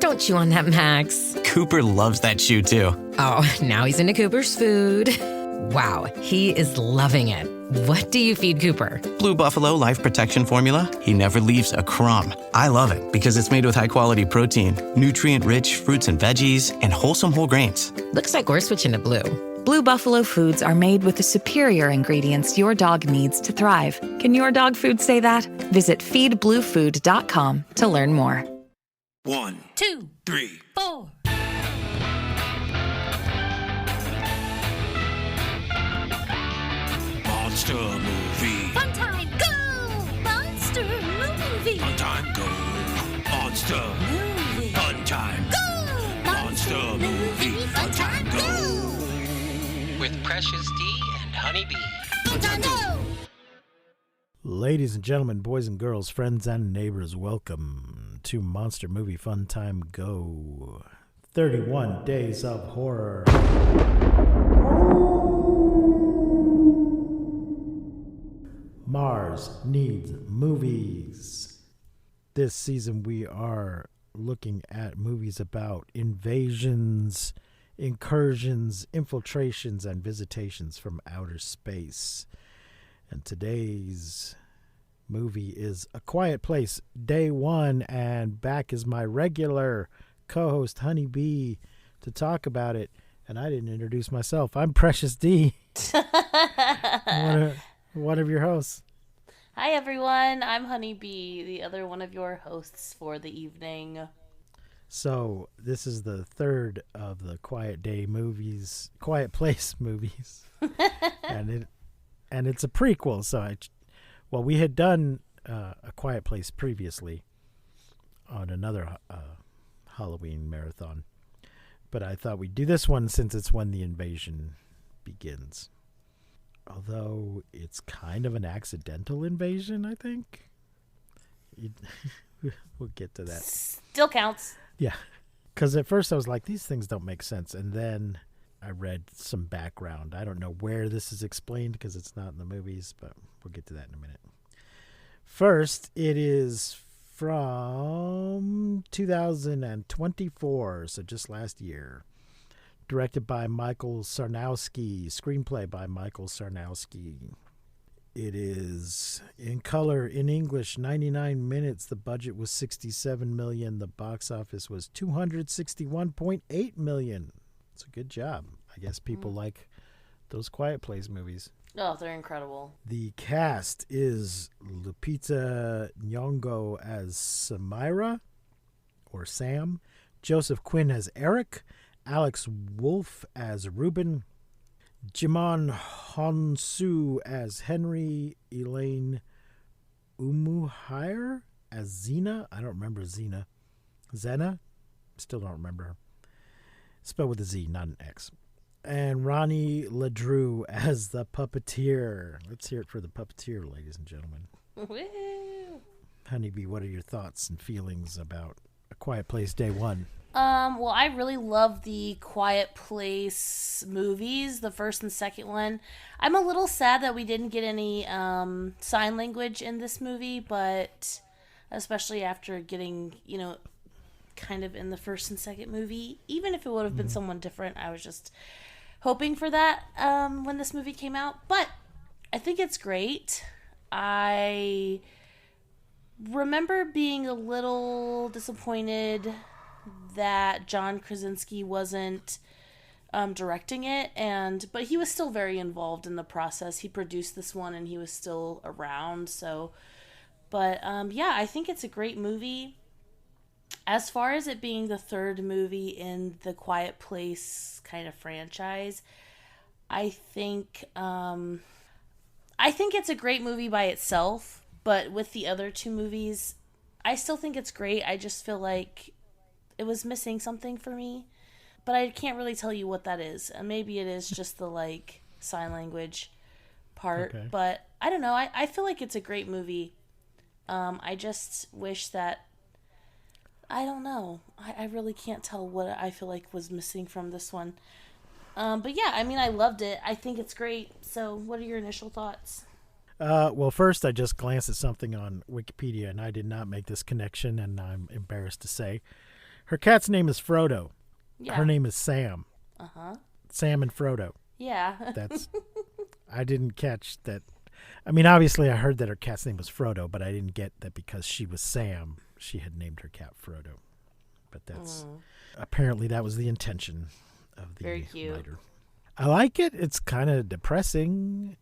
Don't chew on that, Max. Cooper loves that chew too. Oh, now he's into Cooper's food. Wow, he is loving it. What do you feed Cooper? Blue Buffalo Life Protection Formula. He never leaves a crumb. I love it because it's made with high-quality protein, nutrient-rich fruits and veggies, and wholesome whole grains. Looks like we're switching to Blue. Blue Buffalo foods are made with the superior ingredients your dog needs to thrive. Can your dog food say that? Visit feedbluefood.com to learn more. 1, 2, 3, 4. Monster movie. Fun time, go! Monster movie. Fun time, go. Monster. Movie. Fun time. Go! Monster movie. Fun time, go. With Precious D and Honeybee. Fun time, go! Ladies and gentlemen, boys and girls, friends and neighbors, welcome to Monster Movie Fun Time Go. 31 Days of Horror. Mars Needs Movies. This season we are looking at movies about invasions, incursions, infiltrations, and visitations from outer space. And today's movie is A Quiet Place, Day 1, and back is my regular co-host Honeybee to talk about it. And I didn't introduce myself. I'm Precious D. One of your hosts. Hi everyone, I'm Honeybee, the other one of your hosts for the evening. So this is the third of the Quiet Place movies, and it's a prequel. So we had done A Quiet Place previously on another Halloween marathon, but I thought we'd do this one since it's when the invasion begins. Although it's kind of an accidental invasion, I think. We'll get to that. Still counts. Yeah, because at first I was like, these things don't make sense. And then I read some background. I don't know where this is explained because it's not in the movies, but we'll get to that in a minute. First, it is from 2024, so just last year. Directed by Michael Sarnowski. Screenplay by Michael Sarnowski. It is in color, in English, 99 minutes. The budget was $67 million. The box office was $261.8 million. It's a good job. I guess people like those Quiet Place movies. Oh, they're incredible. The cast is Lupita Nyong'o as Samira, or Sam. Joseph Quinn as Eric. Alex Wolff as Ruben, Jimon Honsu as Henry, Elaine Umuhire as Xena. I don't remember Xena. Xena? Still don't remember her. Spelled with a Z, not an X. And Ronnie Ledrew as the puppeteer. Let's hear it for the puppeteer, ladies and gentlemen. Woo! Honeybee, what are your thoughts and feelings about A Quiet Place Day 1? Well, I really love the Quiet Place movies, the first and second one. I'm a little sad that we didn't get any sign language in this movie, but especially after getting, kind of in the first and second movie, even if it would have been someone different, I was just hoping for that when this movie came out. But I think it's great. I remember being a little disappointed that John Krasinski wasn't directing it, but he was still very involved in the process. He produced this one and he was still around. I think it's a great movie. As far as it being the third movie in the Quiet Place kind of franchise, I think it's a great movie by itself, but with the other two movies, I still think it's great. I just feel like it was missing something for me, but I can't really tell you what that is. And maybe it is just the sign language part, okay. But I don't know. I feel like it's a great movie. I just wish that, I don't know. I really can't tell what I feel like was missing from this one. But yeah, I loved it. I think it's great. So what are your initial thoughts? Well, first I just glanced at something on Wikipedia and I did not make this connection, and I'm embarrassed to say. Her cat's name is Frodo. Yeah. Her name is Sam. Uh-huh. Sam and Frodo. Yeah. That's. I didn't catch that. I mean, obviously, I heard that her cat's name was Frodo, but I didn't get that because she was Sam, she had named her cat Frodo. But that's apparently that was the intention of the Very cute. writer. I like it. It's kind of depressing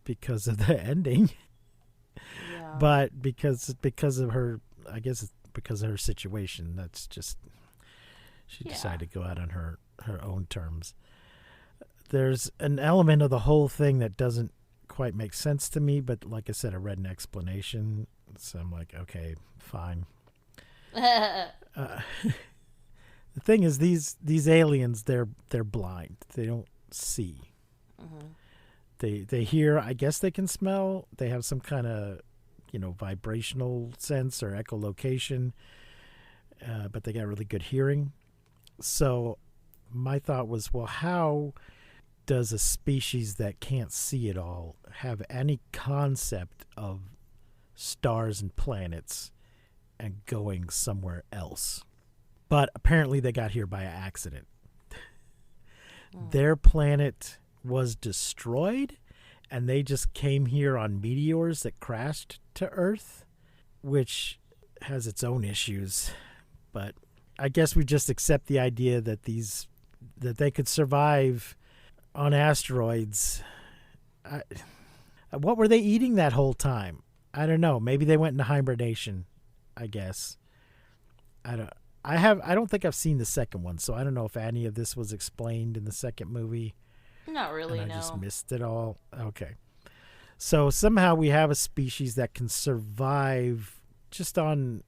because of the ending, Yeah. but because of her, I guess it's because of her situation. That's just she decided to go out on her own terms. There's an element of the whole thing that doesn't quite make sense to me, but like I said, I read an explanation, so I'm like, okay, fine. The thing is, these aliens, they're blind. They don't see. They hear. I guess they can smell. They have some kind of, vibrational sense or echolocation, but they got really good hearing. So my thought was, well, how does a species that can't see at all have any concept of stars and planets and going somewhere else? But apparently they got here by accident. Their planet was destroyed and they just came here on meteors that crashed to Earth, which has its own issues. But I guess we just accept the idea that that they could survive on asteroids. What were they eating that whole time? I don't know. Maybe they went into hibernation, I guess. I don't think I've seen the second one, so I don't know if any of this was explained in the second movie. Not really, and I no. just missed it all. Okay. So somehow we have a species that can survive just on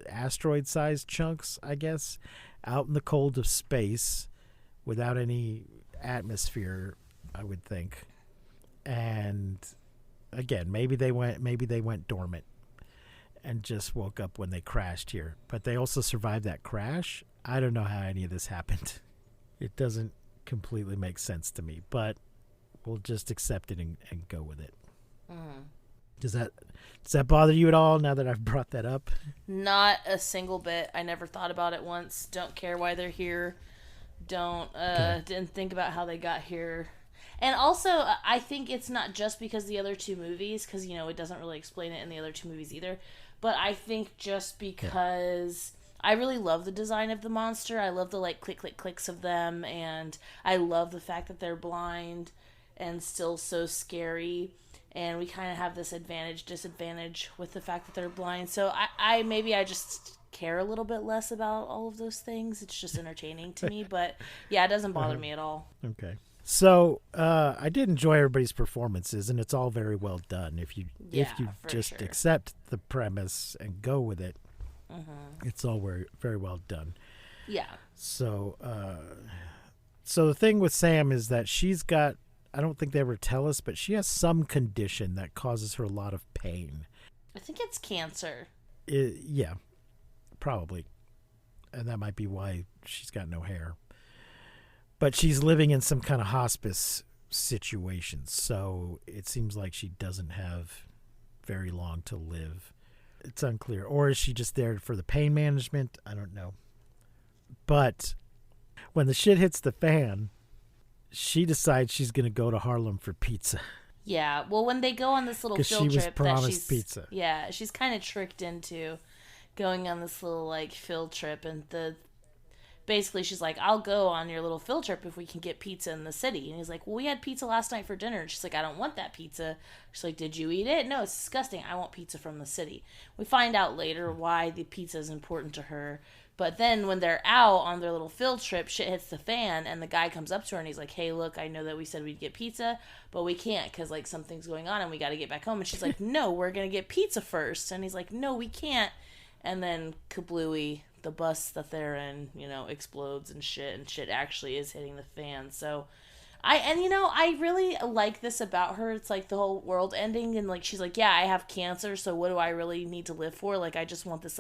asteroid-sized chunks, I guess, out in the cold of space without any atmosphere, I would think. And again, maybe they went dormant and just woke up when they crashed here. But they also survived that crash. I don't know how any of this happened. It doesn't completely make sense to me, but we'll just accept it and go with it. Does that bother you at all now that I've brought that up? Not a single bit. I never thought about it once. Don't care why they're here. Didn't think about how they got here. And also, I think it's not just because the other two movies, because, it doesn't really explain it in the other two movies either, but I think just because I really love the design of the monster. I love the, click, click, clicks of them, and I love the fact that they're blind and still so scary, and we kind of have this disadvantage with the fact that they're blind. So I just care a little bit less about all of those things. It's just entertaining to me, but yeah, it doesn't bother me at all. Okay. So I did enjoy everybody's performances, and it's all very well done. If you just accept the premise and go with it, it's all very, very well done. Yeah. So the thing with Sam is that she's got, I don't think they ever tell us, but she has some condition that causes her a lot of pain. I think it's cancer. Yeah, probably. And that might be why she's got no hair. But she's living in some kind of hospice situation, so it seems like she doesn't have very long to live. It's unclear. Or is she just there for the pain management? I don't know. But when the shit hits the fan, she decides she's going to go to Harlem for pizza. Yeah, well, when they go on this little field trip, she was promised pizza. Yeah, she's kind of tricked into going on this little field trip, and basically she's like, I'll go on your little field trip if we can get pizza in the city. And he's like, well, we had pizza last night for dinner. And she's like, I don't want that pizza. She's like, did you eat it? No, it's disgusting. I want pizza from the city. We find out later why the pizza is important to her. But then when they're out on their little field trip, shit hits the fan, and the guy comes up to her and he's like, hey, look, I know that we said we'd get pizza, but we can't because something's going on and we got to get back home. And she's like, no, we're going to get pizza first. And he's like, no, we can't. And then kablooey, the bus that they're in, explodes and shit actually is hitting the fan. So I really like this about her. It's the whole world ending, and she's like, yeah, I have cancer, so what do I really need to live for? I just want this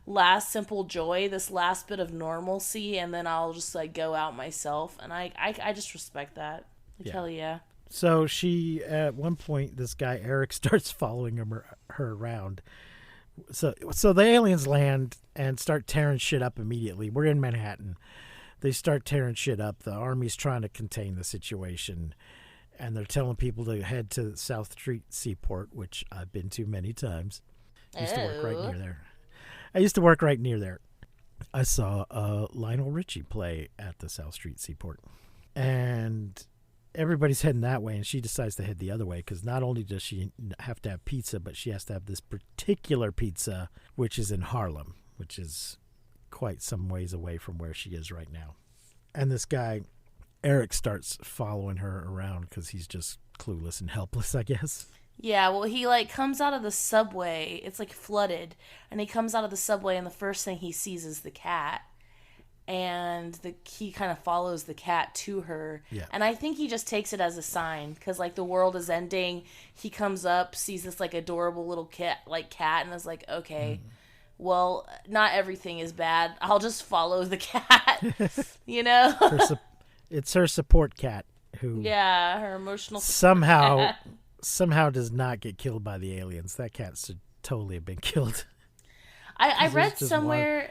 last simple joy, this last bit of normalcy, and then I'll just go out myself. And I just respect that. Hell yeah. So she, at one point, this guy Eric starts following her around So the aliens land and start tearing shit up immediately. We're in Manhattan. They start tearing shit up. The army's trying to contain the situation, and they're telling people to head to South Street Seaport, which I've been to many times. I used to work right near there. I saw Lionel Richie play at the South Street Seaport, and everybody's heading that way, and she decides to head the other way because not only does she have to have pizza, but she has to have this particular pizza, which is in Harlem, which is quite some ways away from where she is right now. And this guy, Eric, starts following her around because he's just clueless and helpless, I guess. Yeah, well, he, like, comes out of the subway. It's, like, flooded. And he comes out of the subway, and the first thing he sees is the cat. And he kind of follows the cat to her. Yeah. And I think he just takes it as a sign. Because, like, the world is ending. He comes up, sees this, like, adorable little cat, and is like, okay, well, not everything is bad. I'll just follow the cat, you know? It's her support cat who... Yeah, her emotional support cat. Somehow does not get killed by the aliens. That cat should totally have been killed. I read somewhere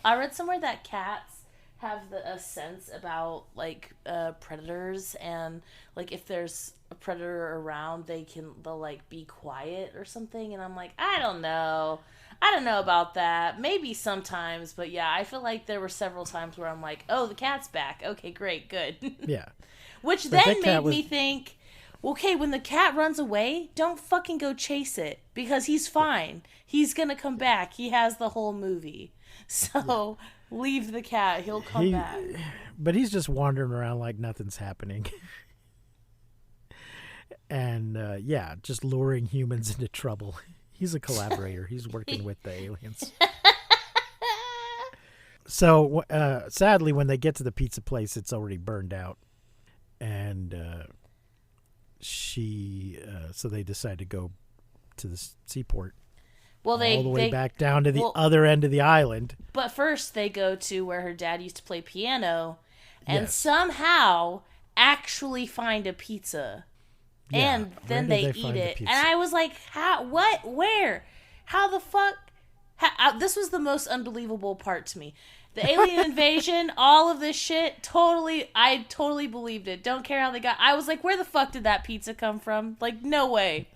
that cats have a sense about like predators, and like if there's a predator around, they'll like be quiet or something. And I'm like, I don't know about that. Maybe sometimes, but yeah, I feel like there were several times where I'm like, oh, the cat's back. Okay, great, good. Yeah. Which then made me think, okay, when the cat runs away, don't fucking go chase it because he's fine. He's going to come back. He has the whole movie. So leave the cat. He'll come back. But he's just wandering around like nothing's happening. And, just luring humans into trouble. He's a collaborator. He's working with the aliens. So, sadly, when they get to the pizza place, it's already burned out. And... so they decide to go to the seaport. Well, all the way back down to the other end of the island. But first, they go to where her dad used to play piano, and somehow actually find a pizza, and then they eat it. And I was like, "How? What? Where? How the fuck?" This was the most unbelievable part to me. The alien invasion, all of this shit, I totally believed it. Don't care how they got. I was like, where the fuck did that pizza come from? Like, no way.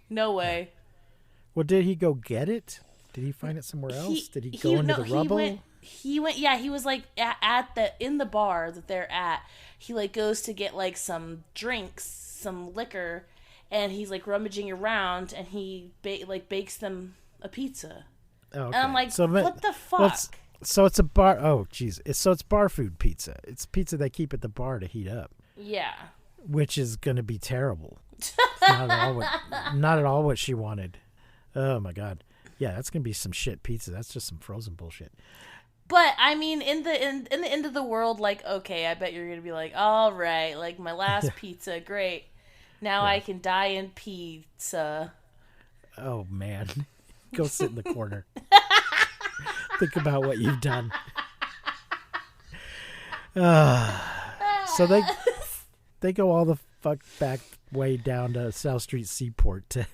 No way. Well, did he go get it? Did he find it somewhere else? Did he go into the rubble? He went, he was like in the bar that they're at. He like goes to get like some drinks, some liquor, and he's like rummaging around, and he bakes them a pizza. Oh, okay. And I'm like, what the fuck? Well, so it's a bar. Oh, geez. So it's bar food pizza. It's pizza they keep at the bar to heat up. Yeah. Which is going to be terrible. not at all what she wanted. Oh my God. Yeah, that's going to be some shit pizza. That's just some frozen bullshit. But I mean, in the end of the world, like, okay, I bet you're going to be like, all right, like my last pizza, great. Now I can die in pizza. Oh man. Go sit in the corner. Think about what you've done. So they go all the fuck back way down to South Street Seaport to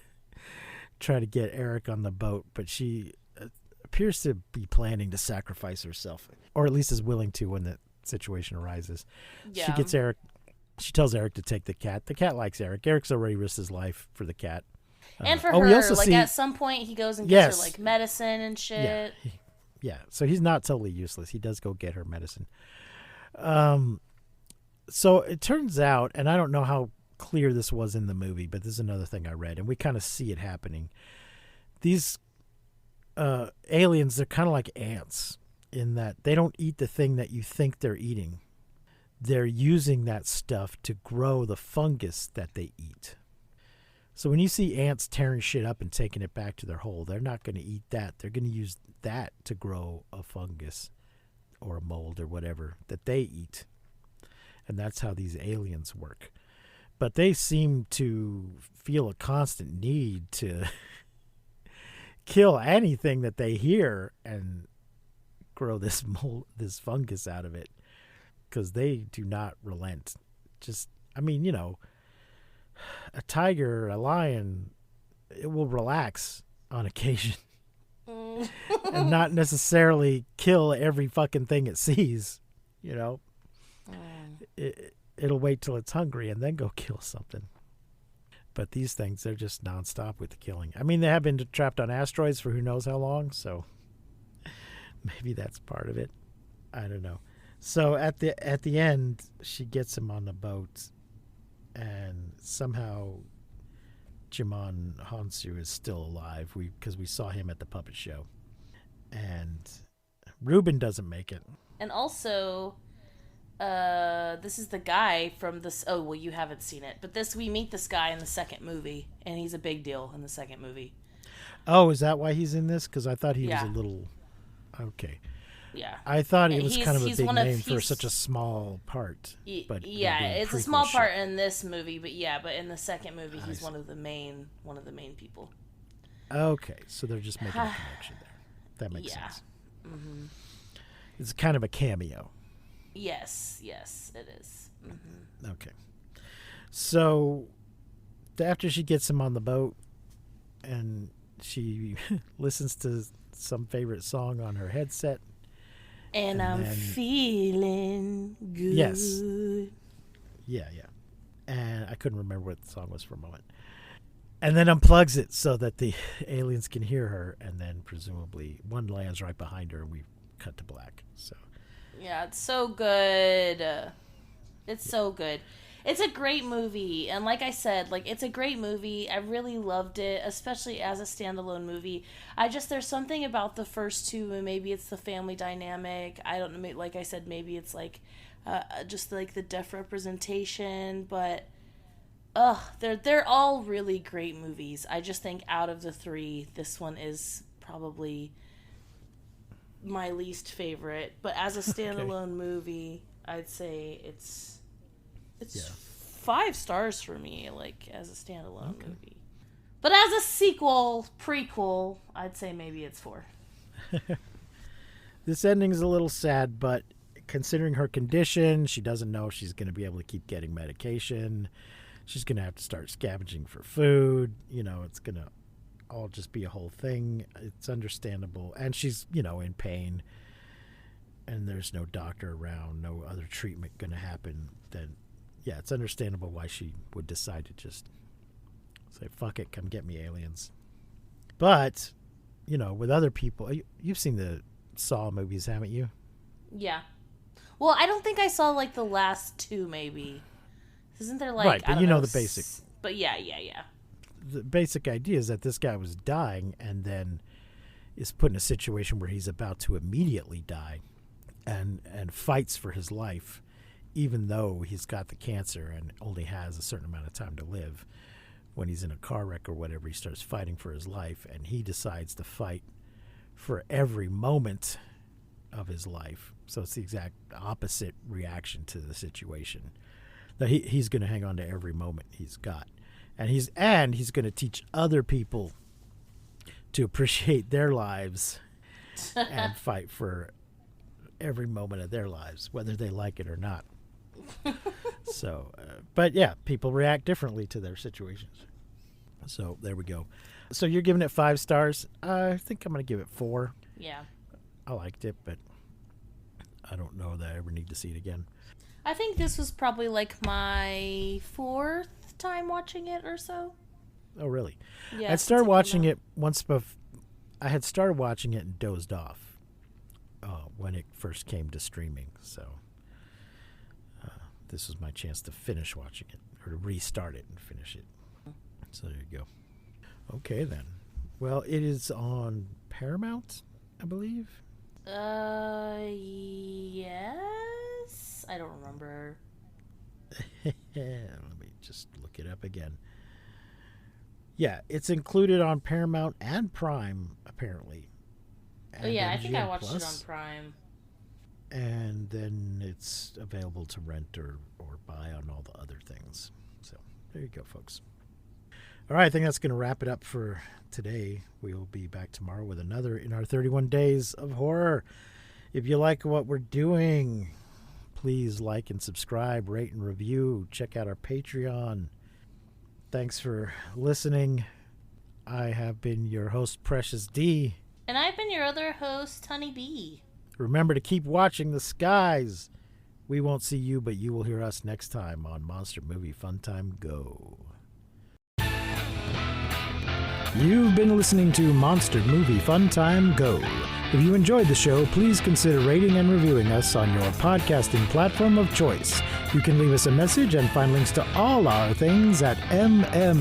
try to get Eric on the boat, but she appears to be planning to sacrifice herself, or at least is willing to when the situation arises. Yeah. She tells Eric to take the cat. The cat likes Eric. Eric's already risked his life for the cat. And for her, like at some point he goes and gets her like medicine and shit. Yeah, so he's not totally useless. He does go get her medicine. So it turns out, and I don't know how clear this was in the movie, but this is another thing I read, and we kind of see it happening. These aliens, they're kind of like ants in that they don't eat the thing that you think they're eating. They're using that stuff to grow the fungus that they eat. So when you see ants tearing shit up and taking it back to their hole, they're not going to eat that. They're going to use that to grow a fungus or a mold or whatever that they eat. And that's how these aliens work. But they seem to feel a constant need to kill anything that they hear and grow this mold, this fungus out of it, because they do not relent. Just, I mean, you know, a tiger, a lion, it will relax on occasion. and not necessarily kill every fucking thing it sees, you know. It'll wait till it's hungry and then go kill something. But these things, they're just nonstop with the killing. I mean, they have been trapped on asteroids for who knows how long, so maybe that's part of it. I don't know. So at the end, she gets him on the boat, and somehow Jimon Hansu is still alive because we saw him at the puppet show. And Ruben doesn't make it. And also, this is the guy from this. Oh, well, you haven't seen it, but we meet this guy in the second movie, and he's a big deal in the second movie. Oh, is that why he's in this? Because I thought he was Yeah. a little. Okay. Yeah. I thought it was kind of a he's big one of- name for he's- such a small part. But yeah, they're doing it's a prequel small shit. part in this movie, but in the second movie, I he's see. one of the main people. Okay, so they're just making a connection there. That makes Yeah. sense. It's kind of a cameo. Yes, it is. Okay. So after she gets him on the boat and she listens to some favorite song on her headset. And I'm then- feeling good. Yes. Yeah. And I couldn't remember what the song was for a moment. And then unplugs it so that the aliens can hear her, and then presumably one lands right behind her and we cut to black. So Yeah, it's so good. It's so good. It's a great movie, and like I said, it's a great movie. I really loved it, especially as a standalone movie. There's something about the first two, and maybe it's the family dynamic. I don't know. Like I said, maybe it's just the deaf representation, but they're all really great movies. I just think out of the three, this one is probably my least favorite. But as a standalone movie, I'd say it's 5 stars for me, as a standalone movie. But as a prequel, I'd say maybe it's 4. this ending's a little sad, but considering her condition, she doesn't know if she's going to be able to keep getting medication. She's going to have to start scavenging for food. It's going to all just be a whole thing. It's understandable. And she's, in pain. And there's no doctor around, no other treatment going to happen. Then, yeah, it's understandable why she would decide to just say, fuck it, come get me, aliens. But, with other people, you've seen the Saw movies, haven't you? Yeah. Well, I don't think I saw the last 2, maybe. Isn't there right? But the basic. But yeah. The basic idea is that this guy was dying and then is put in a situation where he's about to immediately die, and fights for his life, even though he's got the cancer and only has a certain amount of time to live. When he's in a car wreck or whatever, he starts fighting for his life, and he decides to fight for every moment of his life. So it's the exact opposite reaction to the situation. That he's going to hang on to every moment he's got, and he's going to teach other people to appreciate their lives and fight for every moment of their lives, whether they like it or not. So, but yeah, people react differently to their situations. So there we go. So you're giving it 5 stars. I think I'm going to give it 4. Yeah. I liked it, but I don't know that I ever need to see it again. I think this was probably my 4th time watching it or so. Oh, really? Yeah. I started watching it once I had started watching it and dozed off when it first came to streaming. So this was my chance to finish watching it, or to restart it and finish it. So there you go. Okay, then. Well, it is on Paramount, I believe. Yes. I don't remember. Let me just look it up again. Yeah, it's included on Paramount and Prime, apparently. Oh yeah, I think I MGM watched it on Plus. Prime. And then it's available to rent or buy on all the other things. So there you go, folks. All right, I think that's going to wrap it up for today. We will be back tomorrow with another in our 31 Days of Horror. If you like what we're doing, please like and subscribe, rate and review. Check out our Patreon. Thanks for listening. I have been your host, Precious D. And I've been your other host, Honey Bee. Remember to keep watching the skies. We won't see you, but you will hear us next time on Monster Movie Fun Time Go. You've been listening to Monster Movie Fun Time Go. If you enjoyed the show, please consider rating and reviewing us on your podcasting platform of choice. You can leave us a message and find links to all our things at mmftg.com.